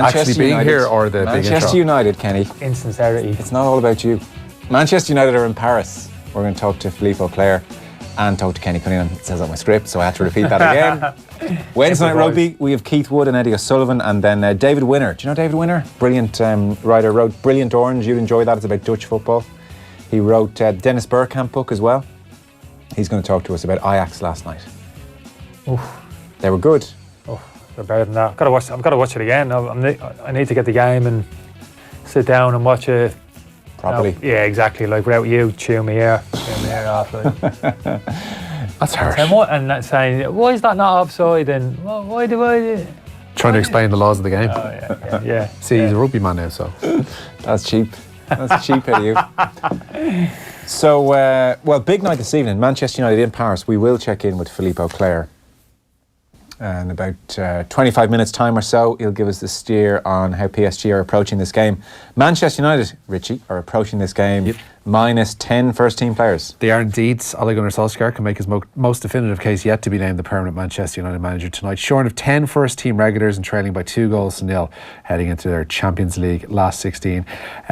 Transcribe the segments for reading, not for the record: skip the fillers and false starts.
actually being United. here or the big intro? Manchester United, Kenny. Insincerity. It's not all about you. Manchester United are in Paris. We're going to talk to Philippe Auclair and talk to Kenny Cunningham. It says on my script, so I had to repeat that again. Wednesday Night Rugby, we have Keith Wood and Eddie O'Sullivan, and then David Winner. Do you know David Winner? Brilliant writer, wrote Brilliant Orange. You'd enjoy that. It's about Dutch football. He wrote Dennis Bergkamp book as well. He's going to talk to us about Ajax last night. Oof. They were good. Oh, they're better than that. I've got to watch it again. I need to get the game and sit down and watch it Properly. Yeah, exactly. Like without you chewing me ear off. Like. That's harsh. And saying, why is that not offside? And why do I? Trying to explain the laws of the game. Oh, yeah. See, he's a rugby man now, so. That's cheap. That's cheap out of you. So, well, big night this evening. Manchester United in Paris. We will check in with Philippe Auclair in about 25 minutes' time or so. He'll give us the steer on how PSG are approaching this game. Manchester United, Richie, are approaching this game minus 10 first-team players. They are indeed. Ole Gunnar Solskjaer can make his most definitive case yet to be named the permanent Manchester United manager tonight. Short of 10 first-team regulars and trailing by 2-0 heading into their Champions League last 16.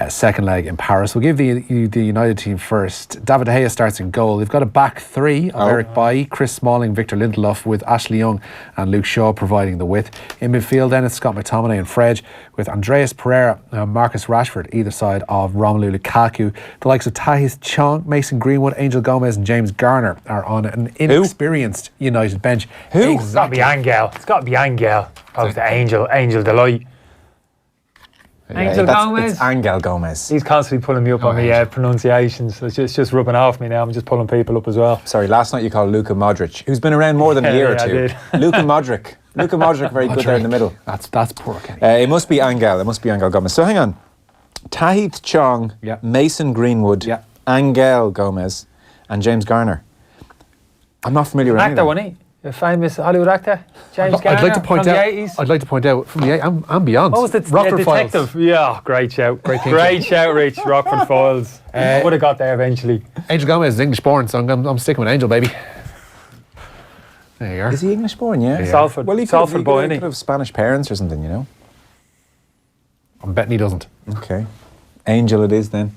Second leg in Paris. We'll give the United team first. David De Gea starts in goal. They've got a back three of Eric Bailly, Chris Smalling, Victor Lindelof, with Ashley Young and Luke Shaw providing the width. In midfield then it's Scott McTominay and Fred, with Andreas Pereira and Marcus Rashford either side of Romelu Lukaku. The likes of Tahith Chong, Mason Greenwood, Angel Gomez and James Garner are on an inexperienced United bench. Who? It's got to be Angel. It's got to be Angel. Opposed to Angel Delight. Angel Gomez. It's Angel Gomez. He's constantly pulling me up on the pronunciations. It's just rubbing off me now. I'm just pulling people up as well. Sorry, last night you called Luka Modric, who's been around more than a year or two. I did. Luka Modric, very good there in the middle. That's poor Kenny. It must be Angel. It must be Angel Gomez. So hang on. Tahith Chong, Mason Greenwood, Angel Gomez, and James Garner. I'm not familiar with any of them. Actor, wasn't he? A famous Hollywood actor, James Garner. I'd like to point from out. The 80s. I'd like to point out from the 80s and beyond. What was the Rockford detective? Files. Yeah, great shout. Great shout, Rich. Rockford Files. Would have got there eventually. Angel Gomez is English born, so I'm sticking with Angel, baby. There you are. Is he English born? Yeah. Salford. Well, he Salford boy, could have Spanish parents or something, you know. I'm betting he doesn't. Okay. Angel it is then.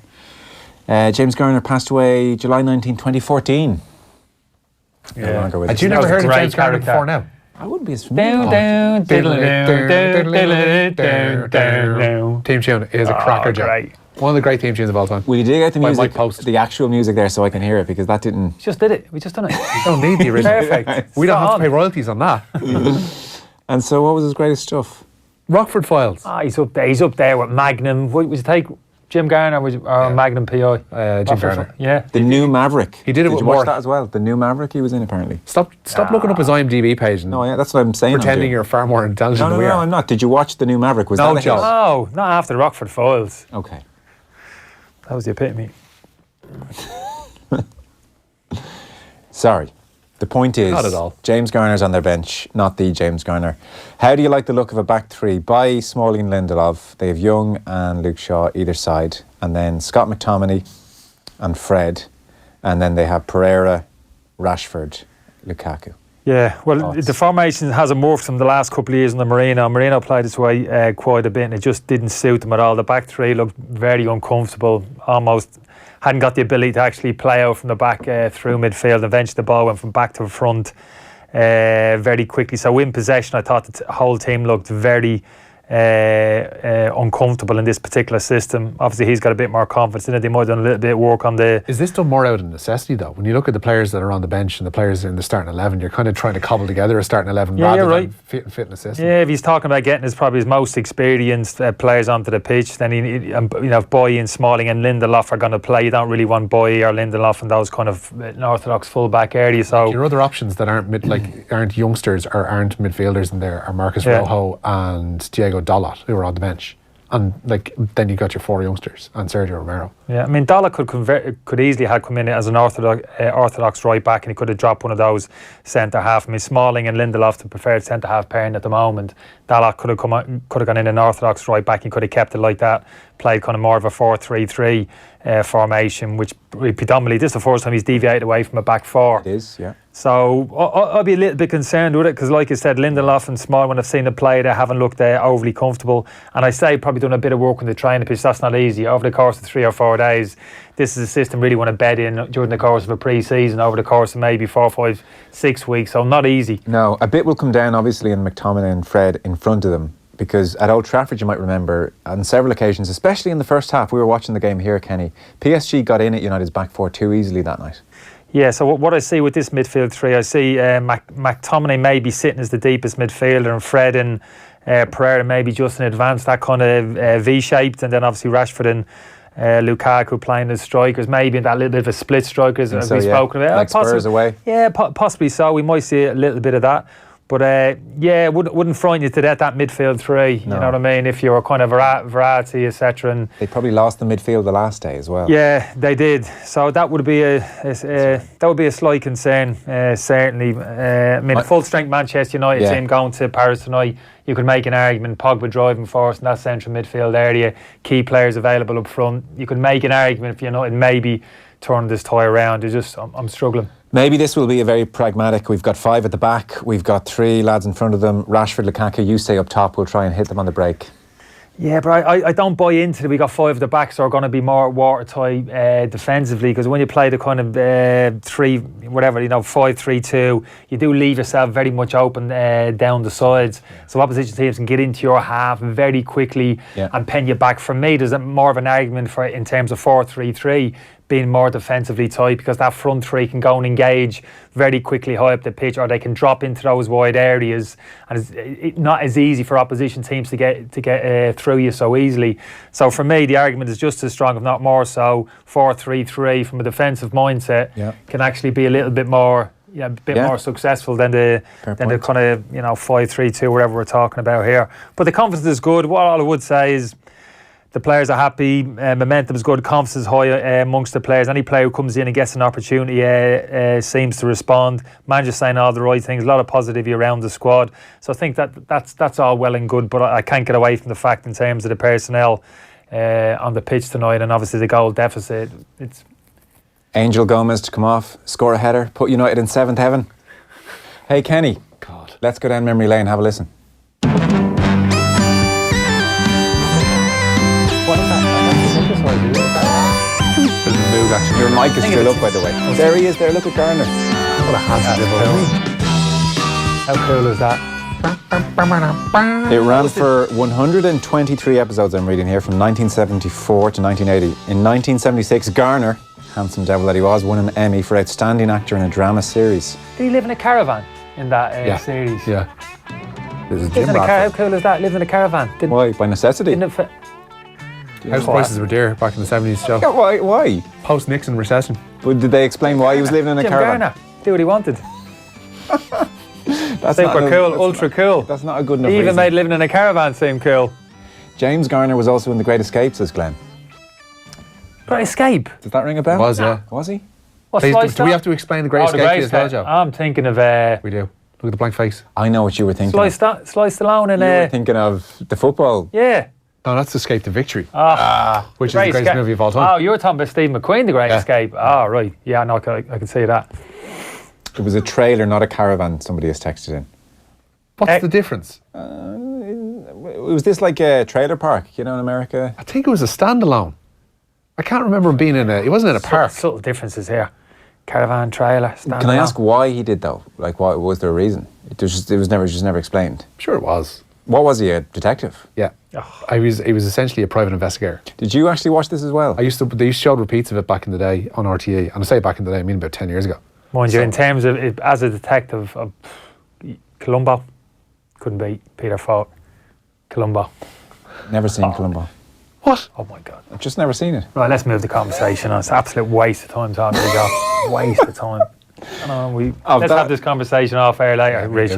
James Garner passed away July 19, 2014. No longer with us. Had you never heard of James Garner before now? I wouldn't be as familiar. Team tune is a cracker joke. One of the great theme tunes of all time. Will you dig out the music, Post. the actual music there so I can hear it, because that didn't... Just did it. We just done it. We don't need the original. Perfect. We don't have to pay royalties on that. And so what was his greatest stuff? Rockford Files. He's up there. He's up there with Magnum. What was it take? Jim Garner or Magnum PI? Jim Garner. Yeah. The New Maverick. He did it Did with you watch more. that as well? The New Maverick he was in, apparently. Stop looking up his IMDb page and No, yeah, that's what I'm saying. pretending you're far more intelligent than we No, are. I'm not. Did you watch The New Maverick? Was No, that a Joe. hit? Oh, not after Rockford Files. Okay. That was the epitome. Sorry. The point is, Not at all. James Garner's on their bench, not the James Garner. How do you like the look of a back three? By Smalling and Lindelof, they have Young and Luke Shaw either side, and then Scott McTominay and Fred, and then they have Pereira, Rashford, Lukaku. Yeah, well, the formation hasn't morphed from the last couple of years in the Marino. Marino played its way quite a bit, and it just didn't suit them at all. The back three looked very uncomfortable, almost hadn't got the ability to actually play out from the back through midfield. Eventually the ball went from back to front very quickly. So in possession, I thought the whole team looked very uncomfortable in this particular system. Obviously he's got a bit more confidence in it. They might have done a little bit of work on the... Is this done more out of necessity though? When you look at the players that are on the bench and the players in the starting 11, you're kind of trying to cobble together a starting 11 rather than fit in the system. Yeah, if he's talking about getting probably his most experienced players onto the pitch, then if Boy and Smalling and Lindelof are going to play, you don't really want Boy or Lindelof and those kind of orthodox full-back areas. So your other options that aren't youngsters or aren't midfielders in there are Marcus Rojo and Diego Dalot, who are on the bench, and then you got your four youngsters and Sergio Romero. Yeah, I mean Dalot could easily have come in as an orthodox right back, and he could have dropped one of those centre half. I mean Smalling and Lindelof, the preferred centre half pairing at the moment. Dalot could have gone in an orthodox right back. He could have kept it like that, played kind of more of a 4-3-3 formation, which predominantly this is the first time he's deviated away from a back four. It is, yeah. So I'll be a little bit concerned with it because, like I said, Lindelof and Small, when I've seen them play, they haven't looked overly comfortable. And I say probably done a bit of work on the training pitch. That's not easy. Over the course of 3 or 4 days, this is a system really want to bed in during the course of a pre-season, over the course of maybe 4, 5, 6 weeks. So not easy. No, a bit will come down, obviously, in McTominay and Fred in front of them. Because at Old Trafford, you might remember, on several occasions, especially in the first half, we were watching the game here, Kenny, PSG got in at United's back four too easily that night. Yeah, so what I see with this midfield three, I see McTominay maybe sitting as the deepest midfielder, and Fred and Pereira maybe just in advance, that kind of V-shaped, and then obviously Rashford and Lukaku playing as strikers, maybe in that little bit of a split strikers as we've spoken about. Like Spurs away. Yeah, possibly so. We might see a little bit of that. But yeah, wouldn't frighten you to death, that midfield three. No. You know what I mean? If you're kind of variety, etc. And they probably lost the midfield the last day as well. Yeah, they did. So that would be a slight concern, certainly. I mean, a full strength Manchester United team going to Paris tonight, you could make an argument. Pogba driving force in that central midfield area, key players available up front. You could make an argument for United maybe turn this tie around. I'm struggling. Maybe this will be a very pragmatic. We've got 5 at the back. We've got 3 lads in front of them. Rashford, Lukaku, you stay up top. We'll try and hit them on the break. Yeah, but I don't buy into that. We got 5 at the back, so we're going to be more watertight defensively. Because when you play the kind of 5-3-2, you do leave yourself very much open down the sides. Yeah. So opposition teams can get into your half very quickly and pen you back. For me, there's more of an argument for in terms of 4-3-3. Being more defensively tight, because that front three can go and engage very quickly high up the pitch, or they can drop into those wide areas, and it's not as easy for opposition teams to get through you so easily. So for me, the argument is just as strong, if not more so. 4-3-3 from a defensive mindset can actually be a little bit more, more successful than the kind of 5-3-2, whatever we're talking about here. But the confidence is good. What I would say is, the players are happy, momentum is good, confidence is high amongst the players. Any player who comes in and gets an opportunity seems to respond. Manager's saying all the right things, a lot of positivity around the squad. So I think that's all well and good, but I can't get away from the fact in terms of the personnel on the pitch tonight, and obviously the goal deficit. It's Angel Gomez to come off, score a header, put United in 7th heaven. Hey Kenny, let's go down memory lane, have a listen. Your mic is still up, by the way. There he is there, look at Garner. What a handsome little. How cool is that? It ran for 123 episodes, I'm reading here, from 1974 to 1980. In 1976, Garner, handsome devil that he was, won an Emmy for Outstanding Actor in a Drama Series. Did he live in a caravan in that series? Yeah. How cool is that, living in a caravan? Why? By necessity? House prices were dear back in the 70s, Joe. Yeah, why? Post-Nixon recession. But did they explain why he was living in a caravan? Garner, do what he wanted. That's super cool, ultra cool. That's not a good enough He even reason. made living in a caravan seem cool. James Garner was also in The Great Escape, says Glenn. Great Escape? Does that ring a bell? Was, yeah. Was he? Do we have to explain The Great Escape to you as well, Joe? I'm thinking of... We do. Look at the blank face. I know what you were thinking. Sly Stallone and... You were thinking of the football. Yeah. No, that's Escape to Victory, which is the Great greatest movie of all time. Oh, you were talking about Steve McQueen, The Great Escape. Oh, right. Yeah, no, I can see that. It was a trailer, not a caravan, somebody has texted in. What's the difference? Was this like a trailer park, in America? I think it was a standalone. I can't remember him being it wasn't in a park. Subtle differences here. Caravan, trailer, standalone. Can I ask why he did, though? Like, what was there a reason? It was never explained. Sure it was. What was he, a detective? Yeah. He was essentially a private investigator. Did you actually watch this as well? They used to show repeats of it back in the day on RTE. And I say back in the day, I mean about 10 years ago. Mind you, in terms of as a detective of Columbo, couldn't beat Peter Falk. Columbo. Never seen Columbo. What? Oh my God. I've just never seen it. Right, let's move the conversation on. It's an absolute waste of time talking to you. Waste of time. Let's have this conversation off air later, Rich.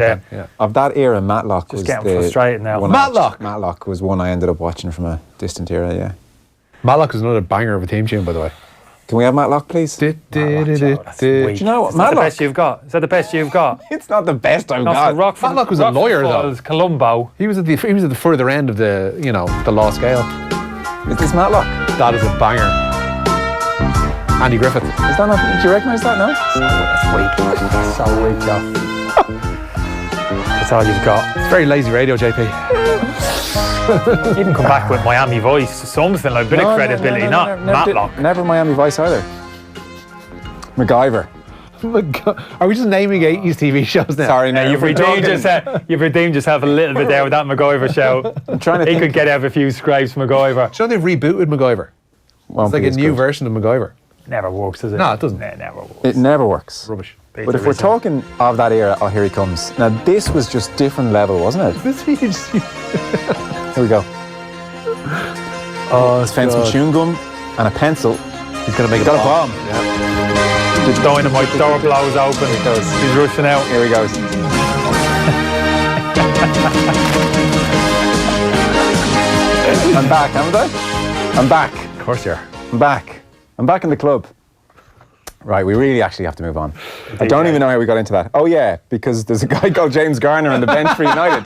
Of that era, Matlock was getting frustrated now. Matlock was one I ended up watching from a distant era, yeah. Matlock was another banger of a theme tune, by the way. Can we have Matlock, please? Do you know what, Matlock? Is that the best you've got? Is that the best you've got? It's not the best I've got. Matlock was a lawyer, though. Columbo. He was at the further end of the law scale. Is this Matlock? That is a banger. Andy Griffith. Is that not? Do you recognise that? No. So weak, Joe. That's all you've got. It's very lazy radio, JP. Even come back with Miami Vice, something like a bit of credibility, not Matlock. Never Miami Vice either. McGyver. Are we just naming 80s TV shows now? Sorry, no. You've redeemed yourself a little bit there with that McGyver show. I'm trying to He think. could get out a few scrapes, McGyver. Do you know they've rebooted McGyver? Won't It's like be a as new good. version of McGyver. Never works, does it? No, it doesn't. It never works. It never works. Rubbish. But if we're talking of that era, oh, here he comes. Now, this was just different level, wasn't it? This huge. Here we go. Oh, Fence with chewing gum and a pencil. He's going to make He's got a bomb. The dynamite door blows open. It goes. He's rushing out. Here he goes. I'm back, haven't I? I'm back. Of course you are. I'm back. I'm back in the club. Right, we really actually have to move on. I don't even know how we got into that. Oh yeah, because there's a guy called James Garner on the bench for United.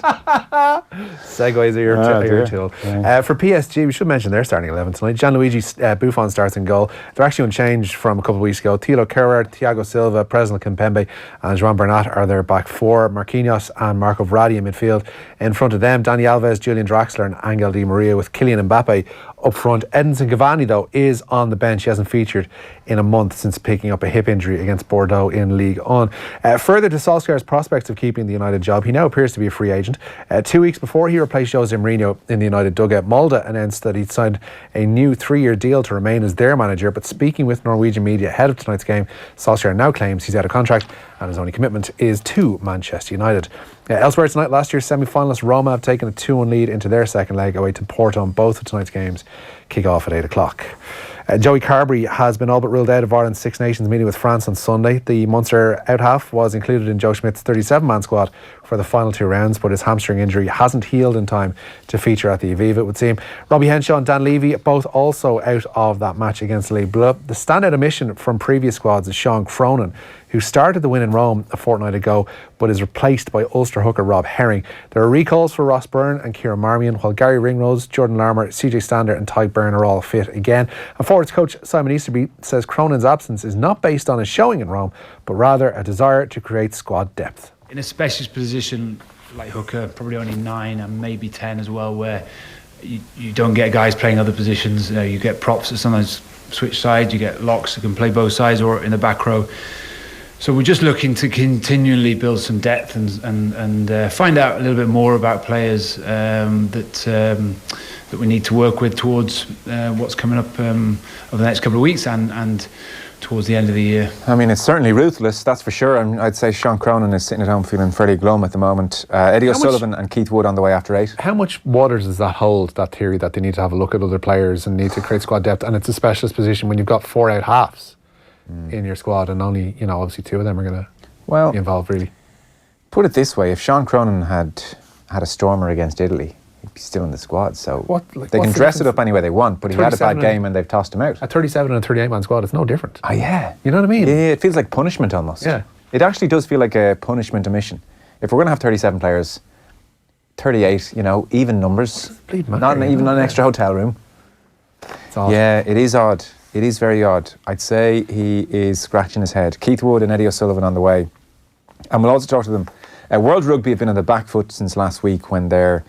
Segues are your, Oh, your dear. tool. Yeah. For PSG, we should mention they're starting 11 tonight. Gianluigi Buffon starts in goal. They're actually unchanged from a couple of weeks ago. Thilo Kehrer, Thiago Silva, Presnel Kimpembe and Joan Bernat are their back four. Marquinhos and Marco Verratti in midfield. In front of them, Dani Alves, Julian Draxler and Angel Di Maria with Kylian Mbappe up front. Edinson Cavani, though, is on the bench. He hasn't featured in a month since picking up a hip injury against Bordeaux in Ligue 1. Further to Solskjaer's prospects of keeping the United job, he now appears to be a free agent. 2 weeks before he replaced Jose Mourinho in the United dugout, Molde announced that he'd signed a new 3-year deal to remain as their manager, but speaking with Norwegian media ahead of tonight's game, Solskjaer now claims he's out of contract and his only commitment is to Manchester United. Elsewhere tonight, last year's semi-finalists Roma have taken a 2-1 lead into their second leg away to Porto, and both of tonight's games kick off at 8 o'clock. Joey Carberry has been all but ruled out of Ireland's Six Nations meeting with France on Sunday. The Munster out-half was included in Joe Schmidt's 37-man squad for the final 2 rounds, but his hamstring injury hasn't healed in time to feature at the Aviva, it would seem. Robbie Henshaw and Dan Levy both also out of that match against Les Bleus. The standout omission from previous squads is Sean Cronin, who started the win in Rome a fortnight ago, but is replaced by Ulster hooker Rob Herring. There are recalls for Ross Byrne and Kieran Marmion, while Gary Ringrose, Jordan Larmour, CJ Stander and Tyke Byrne are all fit again. And forwards coach Simon Easterby says Cronin's absence is not based on his showing in Rome, but rather a desire to create squad depth. In a specialist position like hooker, probably only 9 and maybe 10 as well, where you don't get guys playing other positions. You get props that sometimes switch sides, you get locks that can play both sides or in the back row. So we're just looking to continually build some depth and find out a little bit more about players that we need to work with towards what's coming up over the next couple of weeks and towards the end of the year. I mean, it's certainly ruthless, that's for sure. And I'd say Sean Cronin is sitting at home feeling fairly glum at the moment. Eddie O'Sullivan and Keith Wood on the way after 8. How much water does that hold, that theory that they need to have a look at other players and need to create squad depth? And it's a specialist position when you've got 4 out halves in your squad and only, obviously 2 of them are going to be involved, really. Put it this way, if Sean Cronin had a stormer against Italy, he'd be still in the squad. So they can dress it up any way they want, but he had a bad game and they've tossed him out. A 37 and a 38-man squad, it's no different. Oh, yeah. You know what I mean? Yeah, it feels like punishment almost. Yeah. It actually does feel like a punishment omission. If we're going to have 37 players, 38, even numbers, not even an extra hotel room. It's odd. Yeah, it is odd. It is very odd. I'd say he is scratching his head. Keith Wood and Eddie O'Sullivan on the way. And we'll also talk to them. World Rugby have been on the back foot since last week when they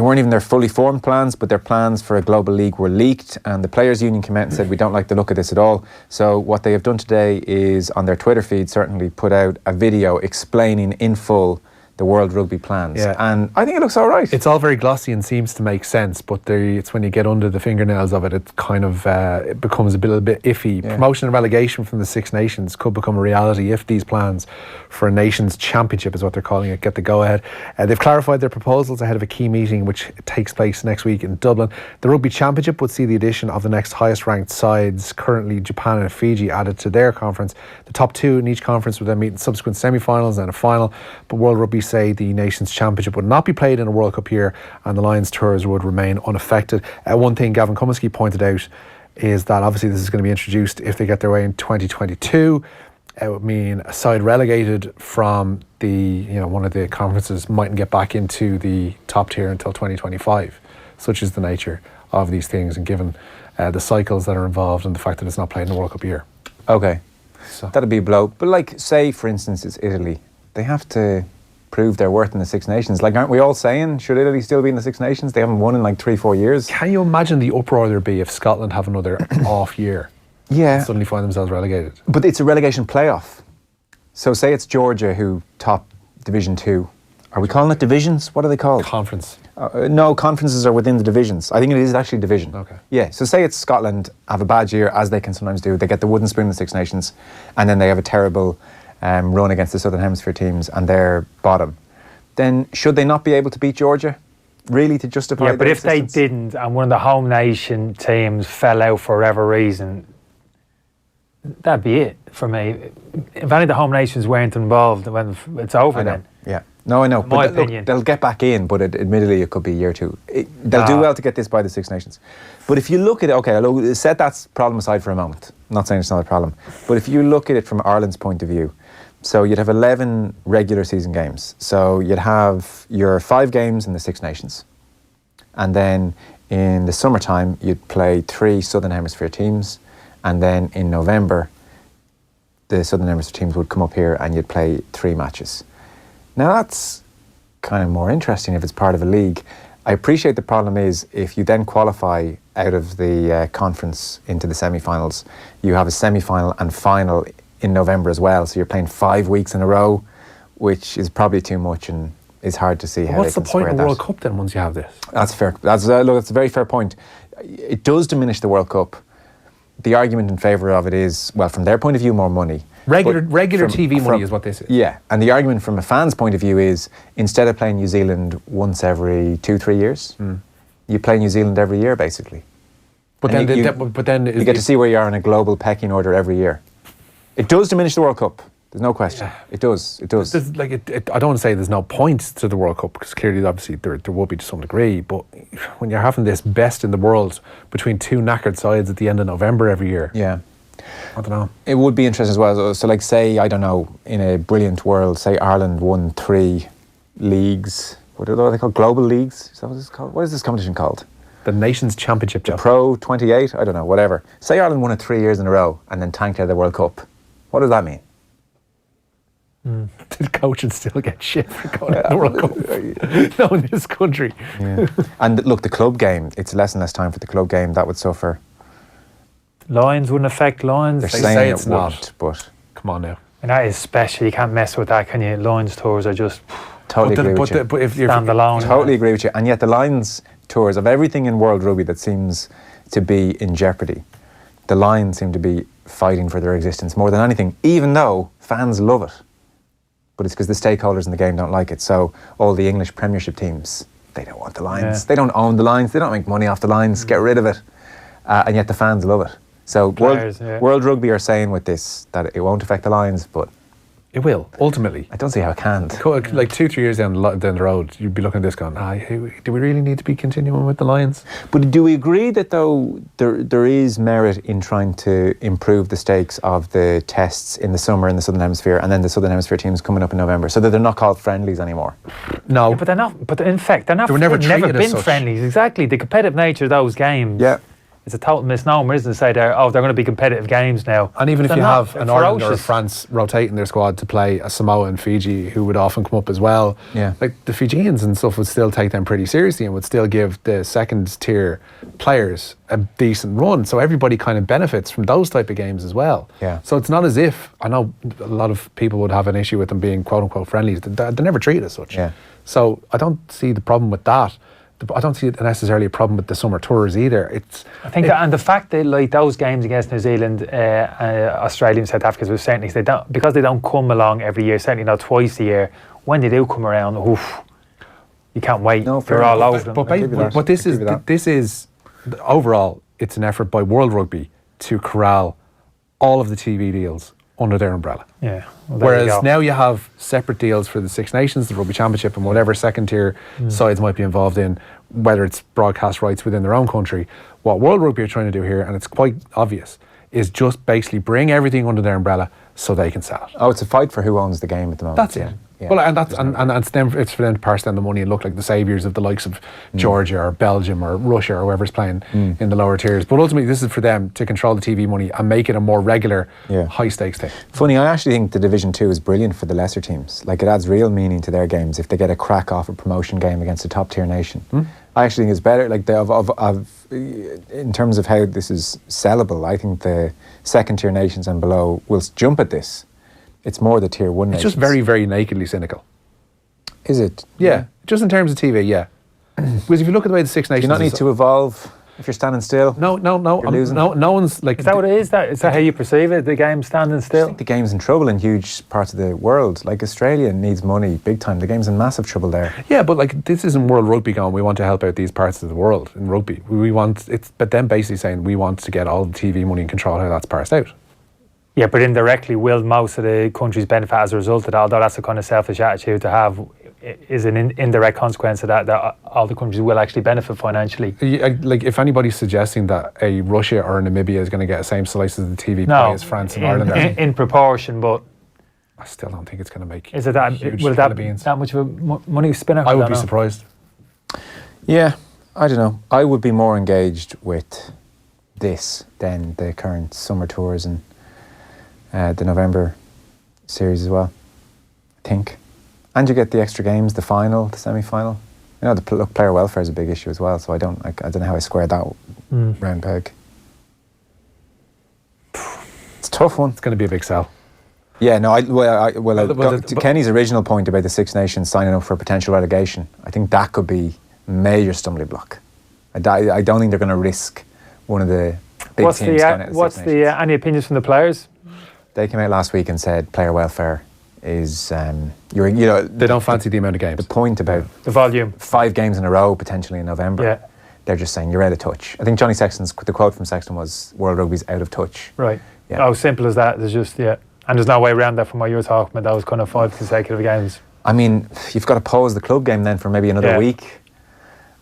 weren't even their fully formed plans, but their plans for a global league were leaked, and the Players' Union came out and said, we don't like the look of this at all. So what they have done today is, on their Twitter feed, certainly put out a video explaining in full the World Rugby plans. Yeah. And I think it looks all right. It's all very glossy and seems to make sense, but it's when you get under the fingernails of it, it kind of it becomes a little bit iffy. Yeah. Promotion and relegation from the Six Nations could become a reality if these plans for a Nations Championship, is what they're calling it, get the go-ahead. They've clarified their proposals ahead of a key meeting which takes place next week in Dublin. The Rugby Championship would see the addition of the next highest ranked sides, currently Japan and Fiji, added to their conference. The top 2 in each conference would then meet in subsequent semi-finals and a final, but World Rugby say the Nations Championship would not be played in a World Cup year and the Lions tours would remain unaffected. One thing Gavin Cumiskey pointed out is that obviously this is going to be introduced if they get their way in 2022. It would mean a side relegated from the one of the conferences mightn't get back into the top tier until 2025. Such is the nature of these things, and given the cycles that are involved and the fact that it's not played in the World Cup year. Okay, So that'd be a blow. But like, say for instance, it's Italy. They have to prove their worth in the Six Nations. Like, aren't we all saying, should Italy still be in the Six Nations? They haven't won in like 3-4 years. can you imagine the uproar there'd be if Scotland have another off year Yeah. and suddenly find themselves relegated? But it's a relegation playoff. So say it's Georgia who top Division 2. Are we calling it divisions? What are they called? Conference. No, conferences are within the divisions. I think it is actually division. Okay. Yeah, so say it's Scotland have a bad year, as they can sometimes do. They get the wooden spoon in the Six Nations, and then they have a terrible run against the Southern Hemisphere teams, and they're bottom. Then should they not be able to beat Georgia, really, to justify Yeah, but their if they existence? didn't, and one of the home nation teams fell out for whatever reason, that'd be it for me. If any of the home nations weren't involved, when it's over, I know. then. Yeah. No, I know. My But look, opinion. they'll get back in, but admittedly, it could be year 2. They'll do well to get this by the Six Nations. But if you look at it, okay, I'll set that problem aside for a moment. I'm not saying it's not a problem. But if you look at it from Ireland's point of view, so you'd have 11 regular season games. So you'd have your 5 games in the Six Nations. And then in the summertime, you'd play 3 Southern Hemisphere teams. And then in November, the Southern Hemisphere teams would come up here and you'd play 3 matches. Now that's kind of more interesting if it's part of a league. I appreciate the problem is if you then qualify out of the conference into the semi-finals, you have a semi-final and final in November as well. So you're playing 5 weeks in a row, which is probably too much and is hard to see how What's they the can point square of that. World Cup then once you have this? That's fair. That's a very fair point. It does diminish the World Cup. The argument in favour of it is, well, from their point of view, more money. Regular From- TV money is what this is. Yeah, and the argument from a fan's point of view is, instead of playing New Zealand once every 2-3 years, you play New Zealand every year, basically. But And then, you get to see where you are in a global pecking order every year. It does diminish the World Cup. There's no question. It does. It does. I don't want to say there's no points to the World Cup, because clearly, obviously, there would be to some degree. But when you're having this best in the world between 2 knackered sides at the end of November every year, Yeah. I don't know. It would be interesting as well. So, like, say, I don't know, in a brilliant world, say Ireland won 3 leagues. What are they called? Global leagues? Is that what it's called? What is this competition called? The Nations Championship, The Joe. Pro 28? I don't know, whatever. Say Ireland won it 3 years in a row and then tanked out of the World Cup. What does that mean? The coach would still get shit for going to the World Cup. No, in this country. Yeah. And look, the club game, it's less and less time for the club game. That would suffer. Lions wouldn't affect Lions. They're They saying say it it's not. wouldn't, but Come on now. And that is special. You can't mess with that, can you? Lions tours are just totally agree with you. But if you're standalone. Totally agree with you. And yet the Lions tours of everything in World Rugby that seems to be in jeopardy, the Lions seem to be fighting for their existence more than anything, even though fans love it. But it's because the stakeholders in the game don't like it. So all the English Premiership teams, they don't want the Lions. Yeah. They don't own the Lions. They don't make money off the Lions. Get rid of it. And yet the fans love it. So Players, yeah. World Rugby are saying with this that it won't affect the Lions, but it will, ultimately. I don't see how it can. Like 2-3 years down the road, you'd be looking at this going, do we really need to be continuing with the Lions? But do we agree that, though, there is merit in trying to improve the stakes of the tests in the summer in the Southern Hemisphere, and then the Southern Hemisphere teams coming up in November, so that they're not called friendlies anymore? No. Yeah, but they're not. But in fact, they're not. They were never they've never treated as been such. friendlies. Exactly. The competitive nature of those games. Yeah. It's a total misnomer, isn't it? Say they're going to be competitive games now. And even if They're you not. have an They're Ireland or a ferocious. France rotating their squad to play a Samoa and Fiji, who would often come up as well, Yeah. like the Fijians and stuff would still take them pretty seriously and would still give the second tier players a decent run. So everybody kind of benefits from those type of games as well. Yeah. So it's not as if, I know a lot of people would have an issue with them being quote unquote friendlies. They're never treated as such. Yeah. So I don't see the problem with that. I don't see necessarily a problem with the summer tours either. I think that, and the fact that like those games against New Zealand, Australia, and South Africa, was certainly because they don't come along every year. Certainly not twice a year. When they do come around, you can't wait. No, fair They're all enough. over them. But, give you that. but this I'll give you that. is overall, it's an effort by World Rugby to corral all of the TV deals under their umbrella. Yeah. Well, there you Whereas go. now you have separate deals for the Six Nations, the Rugby Championship, and whatever second tier sides might be involved in, whether it's broadcast rights within their own country. What World Rugby are trying to do here, and it's quite obvious, is just basically bring everything under their umbrella, so they can sell it. Oh, it's a fight for who owns the game at the moment. That's it. Yeah. Well, and it's for them to parse down the money and look like the saviours of the likes of Georgia or Belgium or Russia or whoever's playing in the lower tiers. But ultimately, this is for them to control the TV money and make it a more regular, high stakes thing. Funny, I actually think the Division 2 is brilliant for the lesser teams. Like, it adds real meaning to their games if they get a crack off a promotion game against a top tier nation. I actually think it's better. Like, in terms of how this is sellable, I think the second tier nations and below will jump at this. It's more the tier 1 nations. It's just very, very nakedly cynical. Is it? Yeah. Just in terms of TV, yeah. Because if you look at the way the Six Nations... Do you not need to evolve if you're standing still? No. You're losing. No one's like... Is that what it is? Is that how you perceive it? The game standing I still? think the game's in trouble in huge parts of the world. Like, Australia needs money big time. The game's in massive trouble there. Yeah, but like, this isn't World Rugby going, we want to help out these parts of the world in rugby. But them basically saying we want to get all the TV money and control how that's parsed out. Yeah, but indirectly, will most of the countries benefit as a result of that? Although that's a kind of selfish attitude to have, is an indirect consequence of that all the countries will actually benefit financially. Like, if anybody's suggesting that a Russia or a Namibia is going to get the same slice of the TV pie as France and Ireland, in proportion, but I still don't think it's going to make. Is it that? Will that much of a money spinner? I would be surprised. Yeah, I don't know. I would be more engaged with this than the current summer tours and the November series as well, I think. And you get the extra games, the final, the semi-final. You know, the player welfare is a big issue as well, so I don't know how I square that round peg. It's a tough one. It's going to be a big sell. Yeah, no, to Kenny's original point about the Six Nations signing up for potential relegation, I think that could be a major stumbling block. I don't think they're going to risk one of the big teams going out of the Six Nations. Any opinions from the players? They came out last week and said player welfare is they don't fancy the amount of games. The point about the volume, 5 games in a row potentially in November. Yeah. They're just saying you're out of touch. I think the quote from Sexton was World Rugby's out of touch. Right. Yeah. Oh, simple as that. There's just and there's no way around that from what you were talking about. That was kind of 5 consecutive games. I mean, you've got to pause the club game then for maybe another week,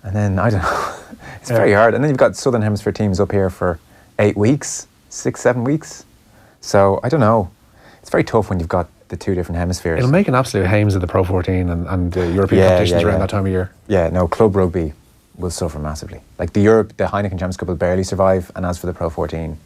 and then I don't know. It's very hard. And then you've got Southern Hemisphere teams up here for 8 weeks, 6-7 weeks. So I don't know. It's very tough when you've got the 2 different hemispheres. It'll make an absolute hames of the Pro 14 and the European competitions around that time of year. Yeah, no, club rugby will suffer massively. Like the Heineken Champions Cup will barely survive, and as for the Pro 14,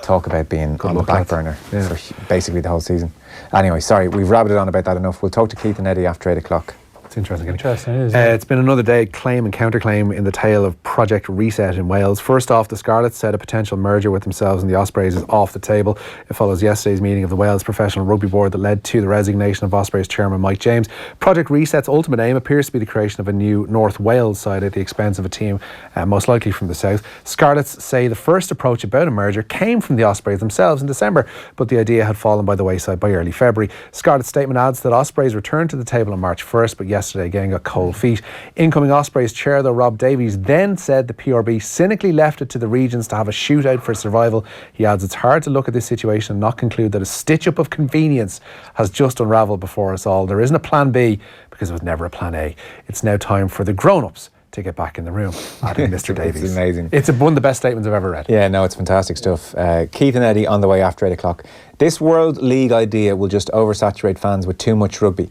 talk about being on the back burner for basically the whole season. Anyway, sorry, we've rabbited on about that enough. We'll talk to Keith and Eddie after 8 o'clock. It's interesting. Isn't it? It's been another day claim and counterclaim in the tale of Project Reset in Wales. First off, the Scarlets said a potential merger with themselves and the Ospreys is off the table. It follows yesterday's meeting of the Wales Professional Rugby Board that led to the resignation of Ospreys chairman Mike James. Project Reset's ultimate aim appears to be the creation of a new North Wales side at the expense of a team most likely from the south. Scarlets say the first approach about a merger came from the Ospreys themselves in December, but the idea had fallen by the wayside by early February. Scarlet's statement adds that Ospreys returned to the table on March 1st, but yesterday again got cold feet. Incoming Ospreys chair, though, Rob Davies, then said the PRB cynically left it to the regions to have a shootout for survival. He adds it's hard to look at this situation and not conclude that a stitch-up of convenience has just unravelled before us all. There isn't a plan B because there was never a plan A. It's now time for the grown-ups to get back in the room, adding Mr. Davies. It's amazing. It's one of the best statements I've ever read. Yeah, no, it's fantastic stuff. Keith and Eddie on the way after 8 o'clock. This World League idea will just oversaturate fans with too much rugby.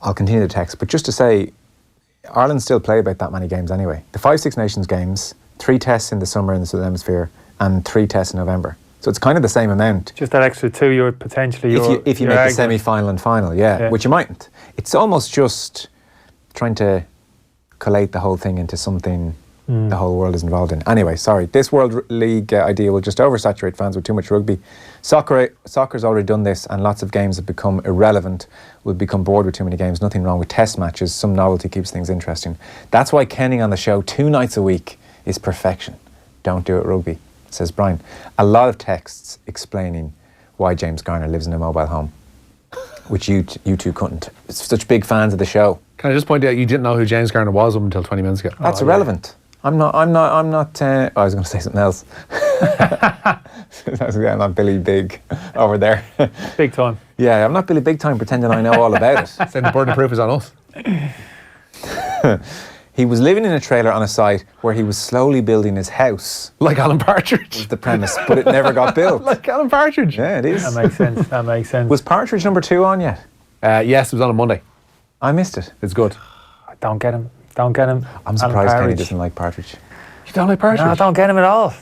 I'll continue the text, but just to say, Ireland still play about that many games anyway. The 5 Six Nations games, 3 tests in the summer in the Southern Hemisphere, and 3 tests in November. So it's kind of the same amount. Just that extra 2 you're potentially... If you make the semi-final and final, which you mightn't. It's almost just trying to collate the whole thing into something the whole world is involved in. Anyway, sorry. This World League idea will just oversaturate fans with too much rugby. Soccer's already done this, and lots of games have become irrelevant. We'll become bored with too many games. Nothing wrong with test matches. Some novelty keeps things interesting. That's why Kenning on the show 2 nights a week is perfection. Don't do it rugby, says Brian. A lot of texts explaining why James Garner lives in a mobile home, which you two couldn't. Such big fans of the show. Can I just point out you didn't know who James Garner was up until 20 minutes ago? That's irrelevant. I'm not. I was going to say something else. I'm not Billy Big over there. Big time. Yeah, I'm not Billy Big time pretending I know all about it. Saying the burden of proof is on us. He was living in a trailer on a site where he was slowly building his house. Like Alan Partridge. Was the premise, but it never got built. Like Alan Partridge. Yeah, it is. That makes sense. That makes sense. Was Partridge number 2 on yet? Yes, it was on a Monday. I missed it. It's good. Don't get him. Don't get him. I'm Alan surprised Kenny Partridge. doesn't like Partridge. You don't like Partridge? No, don't get him at all.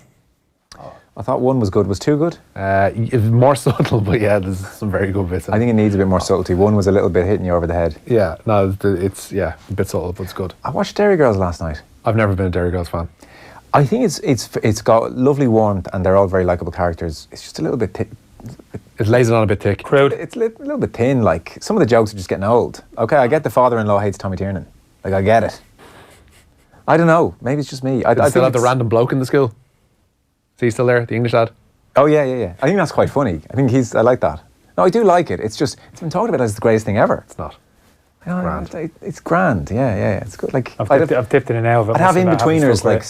I thought 1 was good. Was 2 good? It's more subtle, but yeah, there's some very good bits. I think it needs a bit more subtlety. 1 was a little bit hitting you over the head. Yeah, no, it's a bit subtle, but it's good. I watched Derry Girls last night. I've never been a Derry Girls fan. I think it's got lovely warmth and they're all very likeable characters. It's just a little bit It lays it on a bit thick. Crude. it's a little bit thin. Like some of the jokes are just getting old. Okay, I get the father-in-law hates Tommy Tiernan. Like I get it. I don't know. Maybe it's just me. I Still think have the it's- random bloke in the school. Is he still there? The English lad? Oh yeah. I think that's quite funny. I think I like that. No, I do like it. It's just it's been talked about as the greatest thing ever. It's not. Grand. It's grand. Yeah. It's good. Like I've dipped in and out of it. I'd have Must admit, I haven't in-betweeners stuck like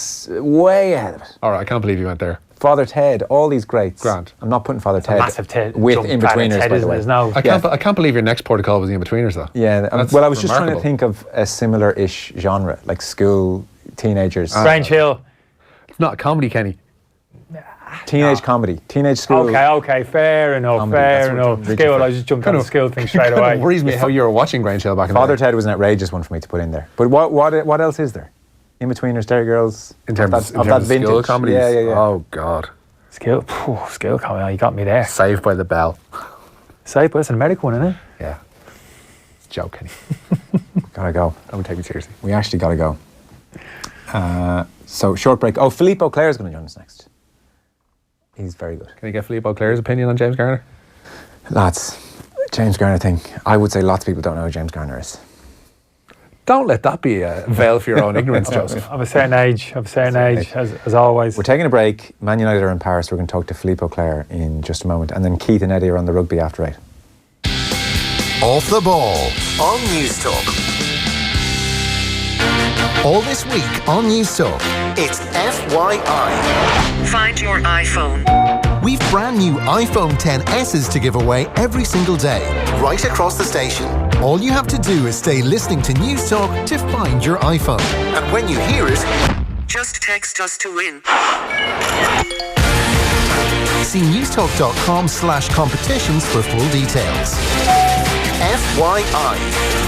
with way ahead of it. All right, I can't believe you went there. Father Ted, all these greats. Grand. I'm not putting Father it. Ted Massive with jump in-betweeners, Ted, by the isn't it? way. There's no. I can't believe your next protocol was the in-betweeners, though. Yeah, That's well, I was just trying to remarkable. think of a similar-ish genre, like school, teenagers. Grange Hill. It's not a comedy, Kenny. Teenage comedy, teenage school. Okay, fair enough, Comedy, that's what enough. Richie Skill, said. I just jumped on the skill thing straight Kind away. of worries me how you were watching Grange Hill back in Father the day. Ted was an outrageous one for me to put in there. But what else is there? In-betweeners, Derry Girls. In terms of of that school vintage comedies. Yeah. Oh, God. Skill coming. You got me there. Saved by the Bell. Say, but it's an American one, isn't it? Yeah. It's a joke, Kenny. Gotta go. Don't take me seriously. We actually gotta go. So short break. Oh, Philippe Auclair is going to join us next. He's very good. Can you get Philippe Auclair's opinion on James Garner? Lads, James Garner thing. I would say lots of people don't know who James Garner is. Don't let that be a veil for your own ignorance, Joseph. Of a certain age, as always. We're taking a break. Man United are in Paris. We're going to talk to Philippe Auclair in just a moment. And then Keith and Eddie are on the rugby after 8. Off the Ball on News Talk. All this week on News Talk, it's FYI. Find your iPhone. We've brand new iPhone XS's to give away every single day, right across the station. All you have to do is stay listening to News Talk to find your iPhone. And when you hear it, Just text us to win. see newstalk.com/competitions for full details. FYI.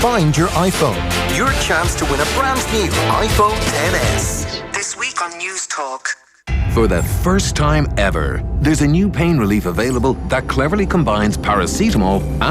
Find your iPhone. Your chance to win a brand new iPhone XS. This week on News Talk. For the first time ever, there's a new pain relief available that cleverly combines paracetamol and